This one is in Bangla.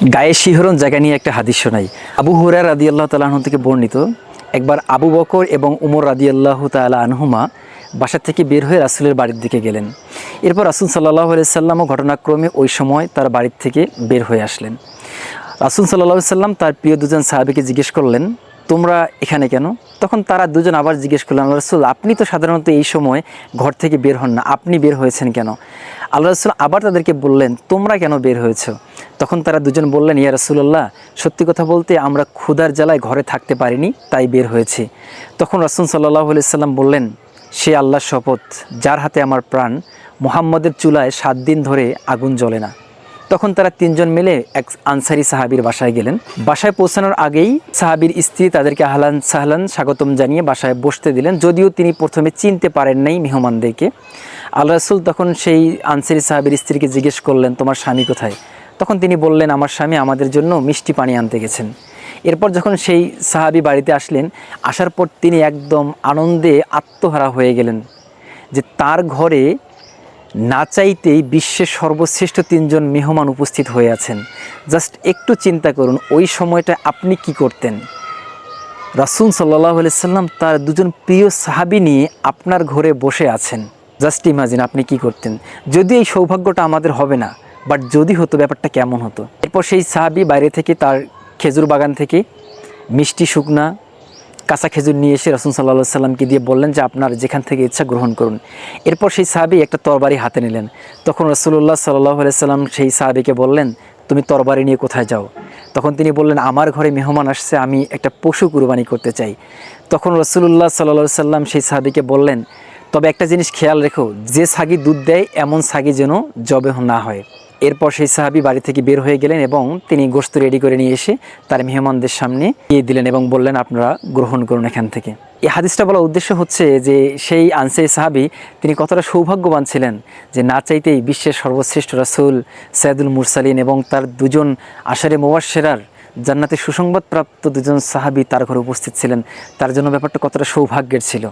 গায়ে শিহরণ জায়গা নিয়ে একটা হাদিস শোনাই। আবু হুরায়রা রাদিয়াল্লাহু তাআলা আনহু থেকে বর্ণিত, একবার আবু বকর এবং উমর রাদিয়াল্লাহু তাআলা আনহুমা বাসা থেকে বের হয়ে রাসূলের বাড়ির দিকে গেলেন। এরপর রাসূল সাল্লাল্লাহু আলাইহি সাল্লামও ঘটনাক্রমে ওই সময় তার বাড়ির থেকে বের হয়ে আসলেন। রাসূল সাল্লাল্লাহু আলাইহি সাল্লাম তার প্রিয় দুজন সাহাবীকে জিজ্ঞেস করলেন, তোমরা এখানে কেন? তখন তারা দুজন আবার জিজ্ঞেস করলেন, আল্লাহ রাসূল, আপনি তো সাধারণত এই সময় ঘর থেকে বের হন না, আপনি বের হয়েছেন কেন? আল্লাহ রাসূল আবার তাদেরকে বললেন, তোমরা কেন বের হয়েছো? তখন তারা দুজন বললেন, ইয়া রাসূলুল্লাহ, সত্যি কথা বলতে আমরা ক্ষুধার জ্বালায় ঘরে থাকতে পারিনি, তাই বের হয়েছি। তখন রাসূল সাল্লাল্লাহু আলাইহি সাল্লাম বললেন, সে আল্লাহর শপথ, যার হাতে আমার প্রাণ, মুহাম্মদের চুলায় 7 দিন ধরে আগুন জ্বলে না। তখন তারা তিনজন মিলে এক আনসারি সাহাবীর বাসায় গেলেন। বাসায় পৌঁছানোর আগেই সাহাবীর স্ত্রী তাদেরকে আহলান সাহলান স্বাগতম জানিয়ে বাসায় বসতে দিলেন, যদিও তিনি প্রথমে চিনতে পারেন নাই মেহমানদেরকে। আল্লাহ রাসূল তখন সেই আনসারি সাহাবীর স্ত্রীকে জিজ্ঞেস করলেন, তোমার স্বামী কোথায়? তখন তিনি বললেন, আমার স্বামী আমাদের জন্য মিষ্টি পানি আনতে গেছেন। এরপর যখন সেই সাহাবী বাড়িতে আসলেন, আসার পর তিনি একদম আনন্দে আত্মহারা হয়ে গেলেন যে তার ঘরে না চাইতেই বিশ্বের সর্বশ্রেষ্ঠ 3 জন মেহমান উপস্থিত হয়ে আছেন। জাস্ট একটু চিন্তা করুন, ওই সময়টা আপনি কি করতেন? রাসূল সাল্লাল্লাহু আলাইহি সাল্লাম তার 2 জন প্রিয় সাহাবী নিয়ে আপনার ঘরে বসে আছেন। জাস্ট ইমাজিন আপনি কি করতেন। যদি এই সৌভাগ্যটা আমাদের হবে না, বাট যদি হতো ব্যাপারটা কেমন হতো। এরপর সেই সাহাবী বাইরে থেকে তার খেজুর বাগান থেকে মিষ্টি শুকনা কাঁচা খেজুর নিয়ে এসে রাসূল সাল্লাল্লাহু আলাইহি সাল্লামকে দিয়ে বললেন যে আপনার যেখান থেকে ইচ্ছা গ্রহণ করুন। এরপর সেই সাহাবী একটা তরবারি হাতে নিলেন। তখন রাসূলুল্লাহ সাল্লাল্লাহু আলাইহি সাল্লাম সেই সাহাবীকে বললেন, তুমি তরবারি নিয়ে কোথায় যাও? তখন তিনি বললেন, আমার ঘরে মেহমান আসছে, আমি একটা পশু কুরবানি করতে চাই। তখন রাসূলুল্লাহ সাল্লাল্লাহু আলাইহি সাল্লাম সেই সাহাবীকে বললেন, তবে একটা জিনিস খেয়াল রেখো, যে ছাগি দুধ দেয় এমন ছাগি যেন জবেহ না হয়। এরপর সেই সাহাবী বাড়ি থেকে বের হয়ে গেলেন এবং তিনি গোশত রেডি করে নিয়ে এসে তার মেহমানদের সামনে দিয়ে দিলেন এবং বললেন, আপনারা গ্রহণ করুন এখান থেকে। এই হাদিসটা বলার উদ্দেশ্য হচ্ছে যে সেই আনসারী সাহাবী তিনি কতটা সৌভাগ্যবান ছিলেন যে না চাইতেই বিশ্বের সর্বশ্রেষ্ঠ রাসূল সাইয়্যিদুল মুরসালিন এবং তার 2 জন আশারে মুবাশশিরার জান্নাতের সুসংবাদপ্রাপ্ত 2 জন সাহাবী তার ঘরে উপস্থিত ছিলেন। তার জন্য ব্যাপারটা কতটা সৌভাগ্যের ছিল।